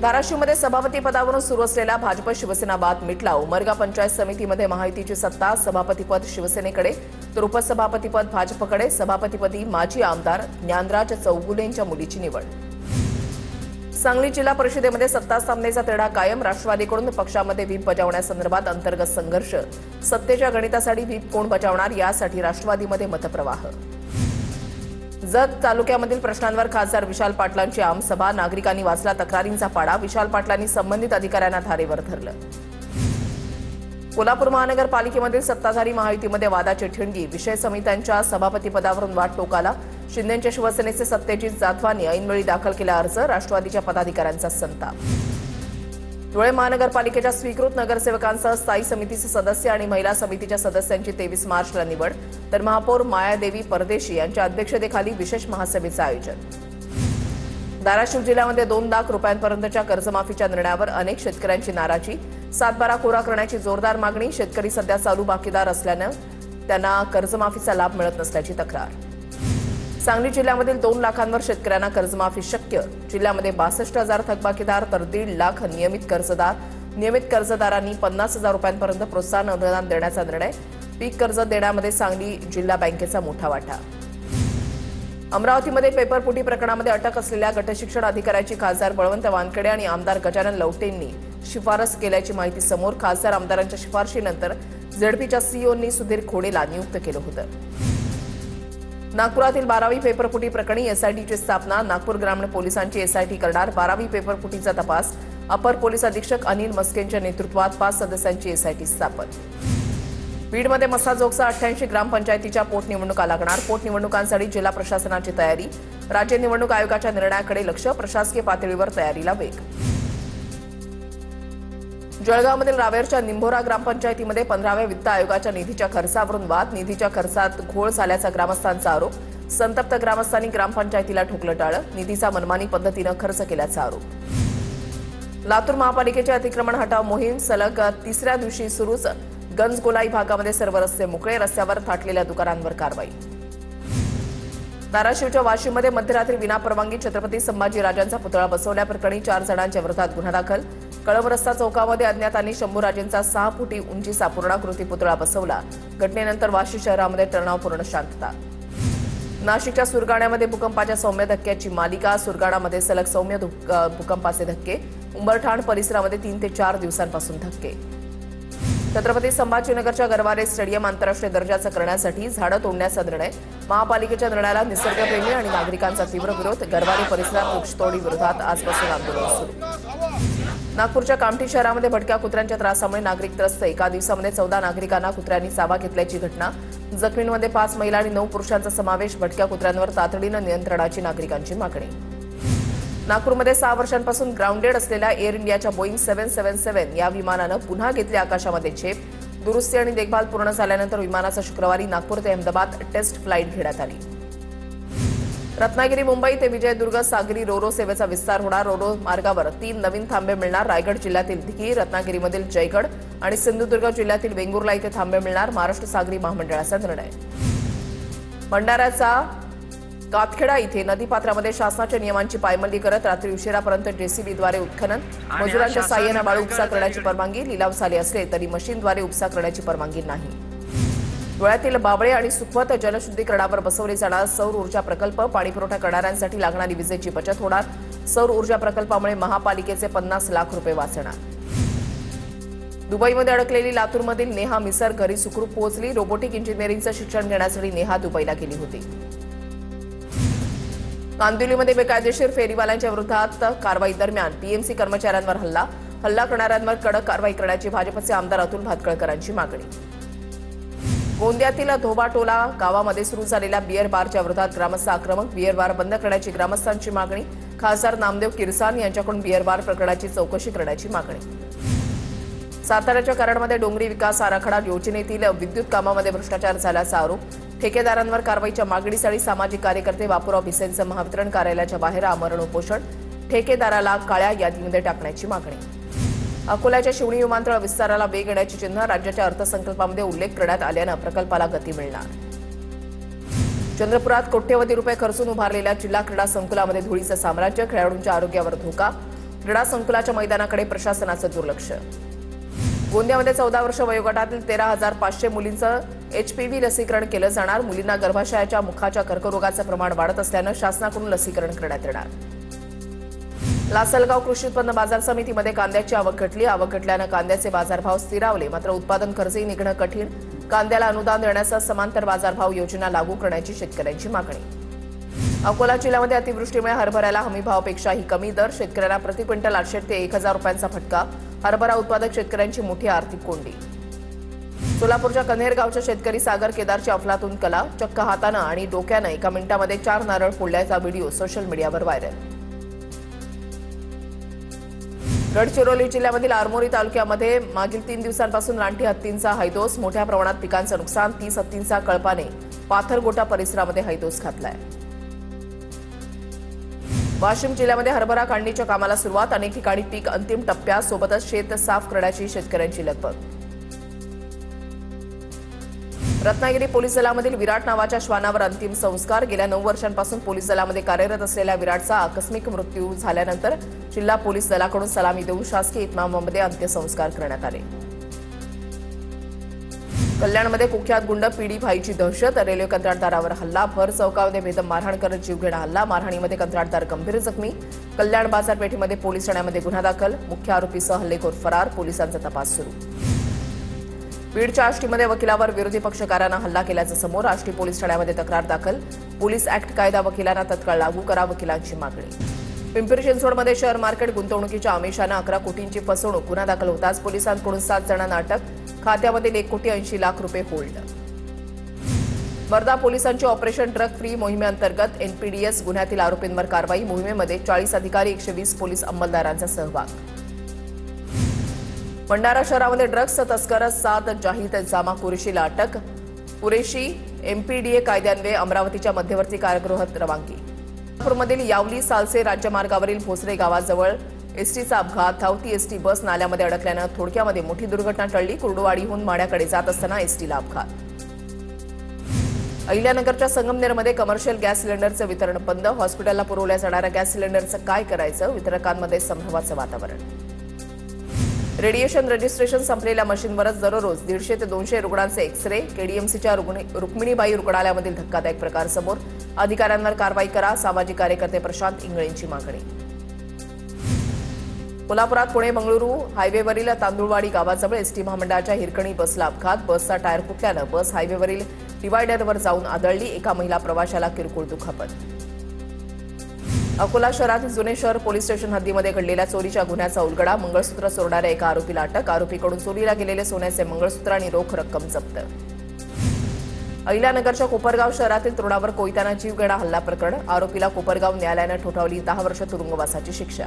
धाराशिवमध्ये सभापती पदावरून सुरू असलेला भाजप शिवसेना वाद मिटला। उमरगा पंचायत समितीमध्ये महायुतीची सत्ता, सभापतीपद शिवसेनेकडे तर उपसभापतीपद भाजपकडे। सभापतीपदी माजी आमदार ज्ञानराज चौगुलेंच्या मुलीची निवड। सांगली जिल्हा परिषदेमध्ये सत्ता स्थापनेचा तिढा कायम। राष्ट्रवादीकडून पक्षामध्ये व्हीप बजावण्यासंदर्भात अंतर्गत संघर्ष। सत्तेच्या गणितासाठी व्हीप कोण बजावणार यासाठी राष्ट्रवादीमध्ये मतप्रवाह। जत तालुक्यामधील प्रश्नांवर खासदार विशाल पाटलांची आमसभा। नागरिकांनी वाचला तक्रारींचा पाडा। विशाल पाटलांनी संबंधित अधिकाऱ्यांना धारेवर धरलं। कोल्हापूर महानगरपालिकेमधील सत्ताधारी महायुतीमध्ये वादाची ठिणगी। विषय समित्यांच्या सभापतीपदावरून वाद टोकाला। शिंदेंच्या शिवसेनेचे सत्यजित जाधवांनी ऐनवेळी दाखल केला अर्ज। राष्ट्रवादीच्या पदाधिकाऱ्यांचा संताप। धुळे महानगरपालिकेच्या स्वीकृत नगरसेवकांसह स्थायी समितीचे सदस्य आणि महिला समितीच्या सदस्यांची 23 मार्चला निवड। तर महापौर मायादेवी परदेशी यांच्या अध्यक्षतेखाली विशेष महासभेचं आयोजन। धाराशिव जिल्ह्यामध्ये 2 लाख रुपयांपर्यंतच्या कर्जमाफीच्या निर्णयावर अनेक शेतकऱ्यांची नाराजी। 7/12 कोरा करण्याची जोरदार मागणी। शेतकरी सध्या चालू बाकीदार असल्यानं त्यांना कर्जमाफीचा लाभ मिळत नसल्याची तक्रार। सांगली जिल्ह्यामधील 2 लाखांवर शेतकऱ्यांना कर्जमाफी शक्य। जिल्ह्यामध्ये 62,000 थकबाकीदार तर 1.5 लाख नियमित कर्जदार। नियमित कर्जदारांनी 50,000 रुपयांपर्यंत प्रोत्साहन अनुदान देण्याचा निर्णय। पीक कर्ज देण्यामध्ये सांगली जिल्हा बँकेचा मोठा वाटा। अमरावतीमध्ये पेपरफुटी प्रकरणामध्ये अटक असलेल्या गटशिक्षण अधिकाऱ्याची खासदार बळवंत वानखेडे आणि आमदार गजानन लवटेंनी शिफारस केल्याची माहिती समोर। खासदार आमदारांच्या शिफारशीनंतर झेडपीच्या सीईओंनी सुधीर खोडेला नियुक्त केलं होतं। नागपुरातील 12वी पेपरफुटी प्रकरणी एसआयटीची स्थापना। नागपूर ग्रामीण पोलिसांची एसआयटी करणार 12वी पेपरफुटीचा तपास। अपर पोलीस अधीक्षक अनिल मस्केंच्या नेतृत्वात 5 सदस्यांची एसआयटी स्थापन। बीडमध्ये मसाजोगचा 88 ग्रामपंचायतीच्या पोटनिवडणुका लागणार। पोटनिवडणुकांसाठी जिल्हा प्रशासनाची तयारी। राज्य निवडणूक आयोगाच्या निर्णयाकडे लक्ष। प्रशासकीय पातळीवर तयारीला वेग। जळगावमधील रावेरच्या निंभोरा ग्रामपंचायतीमध्ये 15व्या वित्त आयोगाच्या निधीच्या खर्चावरून वाद। निधीच्या खर्चात घोळ झाल्याचा ग्रामस्थांचा आरोप। संतप्त ग्रामस्थांनी ग्रामपंचायतीला ठोकलं टाळं। निधीचा मनमानी पद्धतीनं खर्च केल्याचा आरोप। लातूर महापालिकेचे अतिक्रमण हटाव मोहीम सलग 3ऱ्या दिवशी सुरूच। गंजगोलाई भागामध्ये सर्व रस्ते मोकळे। रस्त्यावर थाटलेल्या दुकानांवर कारवाई। धाराशिवच्या वाशीमध्ये मध्यरात्री विनापरवानगी छत्रपती संभाजीराजांचा पुतळा बसवल्याप्रकरणी 4 जणांच्या विरोधात गुन्हा दाखल। कळंब रस्ता चौकामध्ये अज्ञातांनी शंभूराजेंचा 6 फुटी उंचीचा पूर्णाकृती पुतळा बसवला। घटनेनंतर वाशी शहरामध्ये तणावपूर्ण शांतता। नाशिकच्या सुरगाण्यामध्ये भूकंपाच्या सौम्य धक्क्याची मालिका। सुरगाणामध्ये सलग सौम्य भूकंपाचे धक्के। उंबरठाण परिसरामध्ये 3 ते 4 दिवसांपासून धक्के। छत्रपती संभाजीनगरच्या गरवारे स्टेडियम आंतरराष्ट्रीय दर्जाचं करण्यासाठी झाडं तोडण्याचा निर्णय। महापालिकेच्या निर्णयाला निसर्गप्रेमी आणि नागरिकांचा तीव्र विरोध। गरवारे परिसरात वृक्षतोडी विरोधात आजपासून आंदोलन सुरू। नागपूरच्या कामठी शहरामध्ये भटक्या कुत्र्यांच्या त्रासामुळे नागरिक त्रस्त। एका दिवसामध्ये 14 नागरिकांना कुत्र्यांनी चावा घेतल्याची घटना। जखमींमध्ये 5 महिला आणि 9 पुरुषांचा समावेश। भटक्या कुत्र्यांवर तातडीनं नियंत्रणाची नागरिकांची मागणी। नागपूरमध्ये 6 वर्षांपासून ग्राउंडेड असलेल्या एअर इंडियाच्या बोईंग 777 या विमानानं पुन्हा घेतली आकाशामध्ये झेप। दुरुस्ती आणि देखभाल पूर्ण झाल्यानंतर विमानाचा शुक्रवारी नागपूर ते अहमदाबाद टेस्ट फ्लाईट घेण्यात आली। रत्नागिरी मुंबई ते विजयदुर्ग सागरी रोरो सेवेचा विस्तार होणार। रोरो मार्गावर 3 नवीन थांबे मिळणार। रायगड जिल्ह्यातील दिघी, रत्नागिरीमधील जयगड आणि सिंधुदुर्ग जिल्ह्यातील वेंगुर्ला इथे थांबे मिळणार। महाराष्ट्र सागरी महामंडळाचा निर्णय। भंडाऱ्याचा कातखेडा इथे नदीपात्रामध्ये शासनाच्या नियमांची पायमल्ली करत रात्री उशिरापर्यंत जेसीबीद्वारे उत्खनन। मजुरांच्या साह्यानं वाळू उपसा करण्याची परवानगी। लिलाव झाले असले तरी मशीनद्वारे उपसा करण्याची परवानगी नाही। धुळ्यातील बाबळे आणि सुखवत जलशुद्धीकरणावर बसवले जाणार सौर ऊर्जा प्रकल्प। पाणीपुरवठा करणाऱ्यांसाठी लागणारी विजेची बचत होणार। सौर ऊर्जा प्रकल्पामुळे महापालिकेचे 50 लाख रुपये वाचणार। दुबईमध्ये अडकलेली लातूरमधील नेहा मिसर घरी सुखरूप पोहोचली। रोबोटिक इंजिनिअरिंगचं शिक्षण घेण्यासाठी नेहा दुबईला गेली होती। कांदिवलीमध्ये बेकायदेशीर फेरीवाल्यांच्या विरोधात कारवाई दरम्यान पीएमसी कर्मचाऱ्यांवर हल्ला करणाऱ्यांवर कडक कारवाई करण्याची भाजपचे आमदार अतुल भातखळकरांची मागणी। गोंदियातील धोबाटोला गावामध्ये सुरू झालेल्या बियर बारच्या विरोधात ग्रामस्थ आक्रमक। बियर बार बंद करण्याची ग्रामस्थांची मागणी। खासदार नामदेव किरसाण यांच्याकडून बियर बार प्रकरणाची चौकशी करण्याची मागणी। साताऱ्याच्या कराडमध्ये डोंगरी विकास आराखडा योजनेतील विद्युत कामामध्ये भ्रष्टाचार झाल्याचा आरोप। ठेकेदारांवर कारवाईच्या मागणीसाठी सामाजिक कार्यकर्ते बापूराव भिसेंचं महावितरण कार्यालयाच्या बाहेर आमरण उपोषण। ठेकेदाराला काळ्या यादीमध्ये टाकण्याची मागणी। अकोल्याच्या शिवणी विमानतळ विस्ताराला वेग येण्याची चिन्ह। राज्याच्या अर्थसंकल्पामध्ये उल्लेख करण्यात आल्यानं प्रकल्पाला गती मिळणार। चंद्रपुरात कोट्यवधी रुपये खर्चून उभारलेल्या जिल्हा क्रीडा संकुलामध्ये धुळीचं साम्राज्य। खेळाडूंच्या आरोग्यावर धोका। क्रीडा संकुलाच्या मैदानाकडे प्रशासनाचं दुर्लक्ष. गोंदियामध्ये 14 वर्ष वयोगटातील 13,500 मुलींचं HPV लसीकरण केलं जाणार. मुलींना गर्भाशयाच्या मुखाच्या कर्करोगाचं प्रमाण वाढत असल्यानं शासनाकडून लसीकरण करण्यात येणार. लासलगाव कृषी उत्पन्न बाजार समितीमध्ये कांद्याची आवक घटली. आवक घटल्यानं कांद्याचे बाजारभाव स्थिरावले. मात्र उत्पादन खर्चही निघणं कठीण. कांद्याला अनुदान देण्यासह समांतर बाजारभाव योजना लागू करण्याची शेतकऱ्यांची मागणी. अकोला जिल्ह्यामध्ये अतिवृष्टीमुळे हरभऱ्याला हमीभावापेक्षाही कमी दर. शेतकऱ्यांना प्रति क्विंटल 800 ते 1,000 रुपयांचा फटका. हरभरा उत्पादक शेतकऱ्यांची मोठी आर्थिक कोंडी. सोलापूरच्या कन्हेर गावच्या शेतकरी सागर केदारची अफलातून कला. चक्क हातानं आणि डोक्यानं एका मिनिटामध्ये 4 नारळ फोडल्याचा व्हिडिओ सोशल मीडियावर व्हायरल. गडचिरोली जिल्ह्यामधील आरमोरी तालुक्यामध्ये मागील 3 दिवसांपासून रानटी हत्तींचा हैदोस. मोठ्या प्रमाणात पिकांचं नुकसान. 30 हत्तींचा कळपाने पाथरगोटा परिसरामध्ये हैदोस घातलाय. वाशिम जिल्ह्यामध्ये हरभरा काढणीच्या कामाला सुरुवात. अनेक ठिकाणी पीक अंतिम टप्प्यात. सोबतच शेत साफ करण्याची शेतकऱ्यांची लगबग. रत्नागिरी पोलीस दलामधील विराट नावाच्या श्वानावर अंतिम संस्कार. गेल्या 9 वर्षांपासून पोलीस दलामध्ये कार्यरत असलेल्या विराटचा आकस्मिक मृत्यू झाल्यानंतर जिल्हा पोलीस दलाकडून सलामी देऊन शासकीय इतमामामध्ये अंत्यसंस्कार करण्यात आले. कल्याणमध्ये कुख्यात गुंड पीडी भाईची दहशत. रेल्वे कंत्राटदारावर हल्ला. भर चौकामध्ये बेदम मारहाण करत जीवघेणा हल्ला. मारहाणीमध्ये कंत्राटदार गंभीर जखमी. कल्याण बाजारपेठेमध्ये पोलीस ठाण्यामध्ये गुन्हा दाखल. मुख्य आरोपीसह हल्लेखोर फरार. पोलिसांचा तपास सुरू. बीडच्या आष्टीमध्ये वकिलावर विरोधी पक्षकारांना हल्ला केल्याचं समोर. आष्टी पोलीस ठाण्यामध्ये तक्रार दाखल. पोलीस ऍक्ट कायदा वकिलांना तत्काळ लागू करा. वकिलांची मागणी. पिंपरी चिंचवडमध्ये शेअर मार्केट गुंतवणुकीच्या आमिषानं 11 कोटींची फसवणूक. गुन्हा दाखल होताच पोलिसांकडून 7 जणांना अटक. खात्यामधील 1,80,00,000 रुपये होल्ड. वर्धा पोलिसांची ऑपरेशन ड्रग फ्री मोहिमेअंतर्गत NPDS गुन्ह्यातील आरोपींवर कारवाई. मोहिमेमध्ये 40 अधिकारी 120 पोलीस अंमलदारांचा सहभाग. भंडारा शहरामध्ये ड्रग्स तस्कर साद जाहीद जामा कुरेशीला अटक. कुरेशी MPDA कायद्यान्वये अमरावतीच्या मध्यवर्ती कारागृहात रवानगी. नागपूरमधील यावली सालसे राज्यमार्गावरील भोसरे गावाजवळ एसटीचा अपघात. धावती एसटी बस नाल्यामध्ये अडकल्यानं थोडक्यामध्ये मोठी दुर्घटना टळली. कुर्डुवाडीहून माढ्याकडे जात असताना एसटीला अपघात. अहिल्यानगरच्या संगमनेरमध्ये कमर्शियल गॅस सिलेंडरचं वितरण बंद. हॉस्पिटलला पुरवल्या जाणाऱ्या गॅस सिलेंडरचं काय करायचं? वितरकांमध्ये संभ्रमाचं वातावरण. रेडिएशन रजिस्ट्रेशन संपलेल्या मशीनवरच दररोज 150 ते 200 रुग्णांचे एक्स-रे. KDMCच्या रुक्मिणीबाई रुग्णालयामधील धक्कादायक प्रकार समोर. अधिकाऱ्यांवर कारवाई करा. सामाजिक कार्यकर्ते प्रशांत इंगळेंची मागणी. कोल्हापुरात पुणे-बंगळुरू हायवेवरील तांदुळवाडी गावाजवळ एसटी महामंडळाच्या हिरकणी बसला अपघात. बसचा टायर फुटल्यानं बस हायवेवरील डिवायडरवर जाऊन आदळली. एका महिला प्रवाशाला किरकोळ दुखापत. अकोला शहरातील जुने शहर पोलीस स्टेशन हद्दीमध्ये घडलेल्या चोरीच्या गुन्ह्याचा उलगडा. मंगळसूत्र चोरणाऱ्या एका आरोपीला अटक. आरोपीकडून चोरीला गेलेले सोन्याचे मंगळसूत्र आणि रोख रक्कम जप्त. अहिल्यानगरच्या कोपरगाव शहरातील तरुणावर कोयत्यानं जीवघेणा हल्ला प्रकरण. आरोपीला कोपरगाव न्यायालयानं ठोठावली 10 वर्ष तुरुंगवासाची शिक्षा.